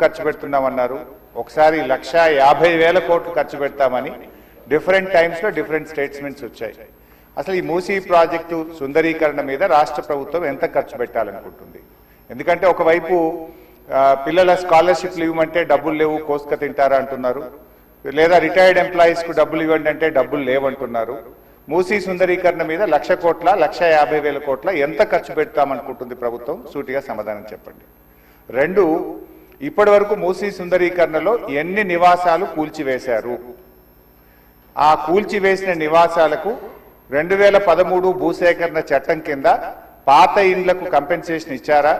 ఖర్చు పెడుతున్నామన్నారు, ఒకసారి 1,50,000 కోట్లు ఖర్చు పెడతామని డిఫరెంట్ టైమ్స్లో డిఫరెంట్ స్టేట్మెంట్స్ వచ్చాయి. అసలు ఈ మూసీ ప్రాజెక్టు సుందరీకరణ మీద రాష్ట్ర ప్రభుత్వం ఎంత ఖర్చు పెట్టాలనుకుంటుంది? ఎందుకంటే ఒకవైపు పిల్లల స్కాలర్షిప్లు ఇవ్వమంటే డబ్బులు లేవు, కోసుక తింటారా అంటున్నారు, లేదా రిటైర్డ్ ఎంప్లాయీస్కు డబ్బులు ఇవ్వండి అంటే డబ్బులు లేవంటున్నారు. మూసీ సుందరీకరణ మీద 1,00,000 కోట్ల 1,50,000 కోట్ల ఎంత ఖర్చు పెడతామనుకుంటుంది ప్రభుత్వం? సూటిగా సమాధానం చెప్పండి. 2, ఇప్పటి వరకు మూసీ సుందరీకరణలో ఎన్ని నివాసాలు కూల్చివేశారు? ఆ కూల్చివేసిన నివాసాలకు 2013 భూసేకరణ చట్టం కింద పాత ఇండ్లకు కంపెన్సేషన్ ఇచ్చారా,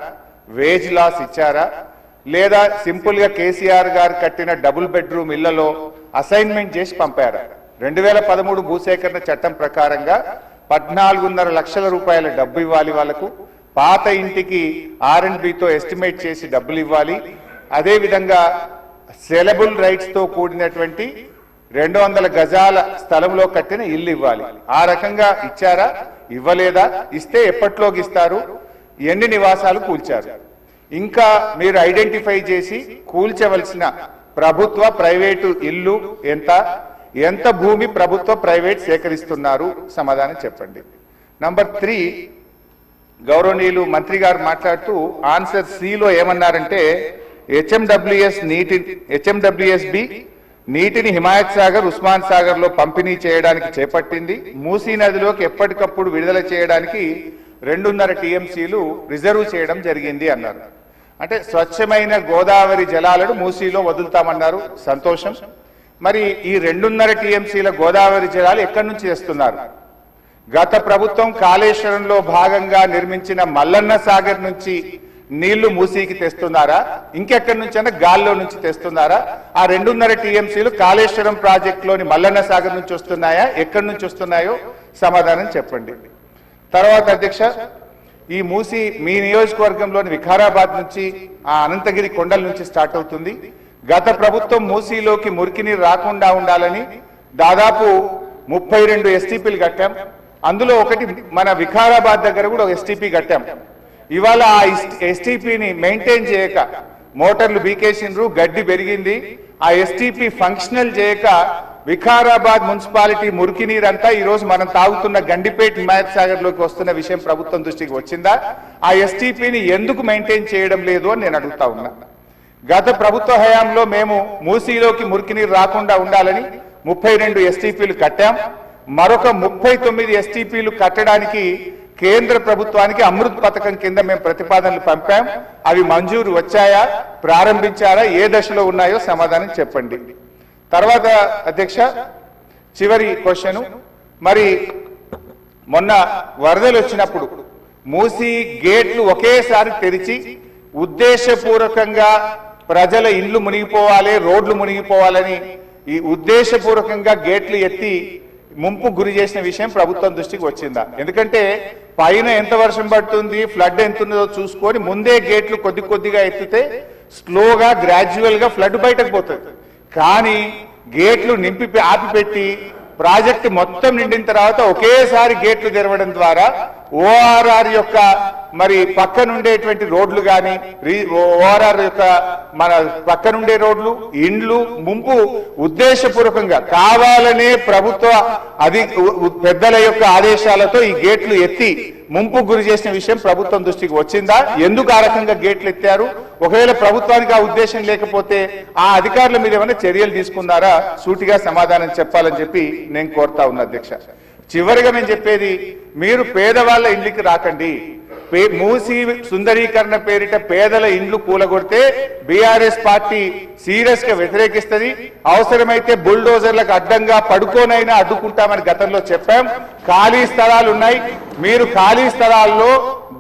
వేజ్ లాస్ ఇచ్చారా, లేదా సింపుల్ గా కేసీఆర్ గారు కట్టిన డబుల్ బెడ్రూమ్ ఇళ్లలో అసైన్మెంట్ చేసి పంపారా? 2013 భూసేకరణ చట్టం ప్రకారంగా 14.5 లక్షల రూపాయల డబ్బు ఇవ్వాలి వాళ్లకు, పాత ఇంటికి R&Bతో ఎస్టిమేట్ చేసి డబ్బులు ఇవ్వాలి, అదేవిధంగా సెలబుల్ రైట్స్ తో కూడినటువంటి 200 గజాల స్థలంలో కట్టిన ఇల్లు ఇవ్వాలి. ఆ రకంగా ఇచ్చారా, ఇవ్వలేదా, ఇస్తే ఎప్పట్లోకి ఇస్తారు, ఎన్ని నివాసాలు కూల్చారు? ఇంకా మీరు ఐడెంటిఫై చేసి కూల్చవలసిన ప్రభుత్వ ప్రైవేటు ఇల్లు ఎంత భూమి ప్రభుత్వ ప్రైవేట్ సేకరిస్తున్నారు? సమాధానం చెప్పండి. నంబర్ 3, గౌరవనీయులు మంత్రి గారు మాట్లాడుతూ ఆన్సర్ సిలో ఏమన్నారంటే హెచ్ఎండబ్ల్యూఎస్బి నీటిని హిమాయత్ సాగర్, ఉస్మాన్ సాగర్ లో పంపిణీ చేయడానికి చేపట్టింది. మూసీ నదిలోకి ఎప్పటికప్పుడు విడుదల చేయడానికి 2.5 టీఎంసీలు రిజర్వ్ చేయడం జరిగింది అన్నారు. అంటే స్వచ్ఛమైన గోదావరి జలాలను మూసీలో వదులుతామన్నారు, సంతోషం. మరి ఈ 2.5 టీఎంసీల గోదావరి జలాలు ఎక్కడి నుంచి తెస్తున్నారు? గత ప్రభుత్వం కాళేశ్వరంలో భాగంగా నిర్మించిన మల్లన్న సాగర్ నుంచి నీళ్లు మూసీకి తెస్తున్నారా, ఇంకెక్కడి నుంచి అన్నా గాల్లో నుంచి తెస్తున్నారా? ఆ 2.5 టీఎంసీలు కాళేశ్వరం ప్రాజెక్టులోని మల్లన్న సాగర్ నుంచి వస్తున్నాయా, ఎక్కడి నుంచి వస్తున్నాయో సమాధానం చెప్పండి. తర్వాత అధ్యక్ష, ఈ మూసీ మీ నియోజకవర్గంలోని వికారాబాద్ నుంచి ఆ అనంతగిరి కొండల నుంచి స్టార్ట్ అవుతుంది. గత ప్రభుత్వం మూసీలోకి మురికి నీరు రాకుండా ఉండాలని దాదాపు 32 ఎస్టీపీలు కట్టాం. అందులో ఒకటి మన వికారాబాద్ దగ్గర కూడా ఒక ఎస్టీపీ కట్టాం. ఇవాళ ఆ ఎస్టీపీని మెయింటైన్ చేయక మోటార్లు బీకేసిండ్రు, గడ్డి పెరిగింది. ఆ ఎస్టీపీ ఫంక్షనల్ చేయక వికారాబాద్ మున్సిపాలిటీ మురికి నీరంతా ఈ రోజు మనం తాగుతున్న గండిపేట హిమాయత్ సాగర్ లోకి వస్తున్న విషయం ప్రభుత్వం దృష్టికి వచ్చిందా? ఆ ఎస్టీపీని ఎందుకు మెయింటైన్ చేయడం లేదు అని నేను అడుగుతా ఉన్నా. గత ప్రభుత్వ హయాంలో మేము మూసీలోకి మురికి నీరు రాకుండా ఉండాలని 32 ఎస్టీపీలు కట్టాం. మరొక 39 ఎస్టీపీలు కట్టడానికి కేంద్ర ప్రభుత్వానికి అమృత్ పథకం కింద మేము ప్రతిపాదనలు పంపాం. అవి మంజూరు వచ్చాయా, ప్రారంభించారా, ఏ దశలో ఉన్నాయో సమాధానం చెప్పండి. తర్వాత అధ్యక్ష, చివరి క్వశ్చన్, మరి మొన్న వరదలు వచ్చినప్పుడు మూసీ గేట్లు ఒకేసారి తెరిచి ఉద్దేశపూర్వకంగా ప్రజల ఇండ్లు మునిగిపోవాలి, రోడ్లు మునిగిపోవాలని ఈ ఉద్దేశపూర్వకంగా గేట్లు ఎత్తి ముంపు గురి చేసిన విషయం ప్రభుత్వం దృష్టికి వచ్చిందా? ఎందుకంటే పైన ఎంత వర్షం పడుతుంది, ఫ్లడ్ ఎంత ఉందో చూసుకొని ముందే గేట్లు కొద్దిగా ఎత్తితే స్లోగా గ్రాడ్యువల్ గా ఫ్లడ్ బయటకు పోతుంది. కానీ గేట్లు ఆపిపెట్టి ప్రాజెక్టు మొత్తం నిండిన తర్వాత ఒకేసారి గేట్లు తెరవడం ద్వారా ఓఆర్ఆర్ యొక్క మరి పక్కనుండేటువంటి రోడ్లు కానీ, ఓఆర్ఆర్ యొక్క మన పక్కనుండే రోడ్లు, ఇండ్లు ముంపు ఉద్దేశపూర్వకంగా కావాలనే ప్రభుత్వ పెద్దల యొక్క ఆదేశాలతో ఈ గేట్లు ఎత్తి ముంపు గురి చేసిన విషయం ప్రభుత్వం దృష్టికి వచ్చిందా? ఎందుకు ఆ రకంగా గేట్లు ఎత్తారు? ఒకవేళ ప్రభుత్వానికి ఆ ఉద్దేశం లేకపోతే ఆ అధికారుల మీద ఏమైనా చర్యలు తీసుకున్నారా? సూటిగా సమాధానం చెప్పాలని చెప్పి నేను కోరుతా ఉన్నా అధ్యక్ష. చివరిగా నేను చెప్పేది, మీరు పేదవాళ్ళ ఇంటికి రాకండి. మూసీ సుందరీకరణ పేరిట పేదల ఇండ్లు కూలగొడితే బీఆర్ఎస్ పార్టీ సీరియస్ గా వ్యతిరేకిస్తుంది. అవసరమైతే బుల్డోజర్లకు అడ్డంగా పడుకోనైనా అడ్డుకుంటామని గతంలో చెప్పాం. ఖాళీ స్థలాలు ఉన్నాయి, మీరు ఖాళీ స్థలాల్లో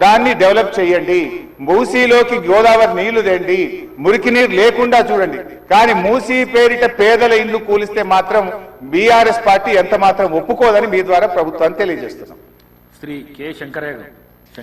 దాన్ని డెవలప్ చేయండి. మూసీలోకి గోదావరి నీళ్లు తెండి, మురికి నీరు లేకుండా చూడండి. కానీ మూసీ పేరిట పేదల ఇండ్లు కూలిస్తే మాత్రం బీఆర్ఎస్ పార్టీ ఎంత మాత్రం ఒప్పుకోదని మీ ద్వారా ప్రభుత్వాన్ని తెలియజేస్తున్నాం. శ్రీ కె శంకరయ్య.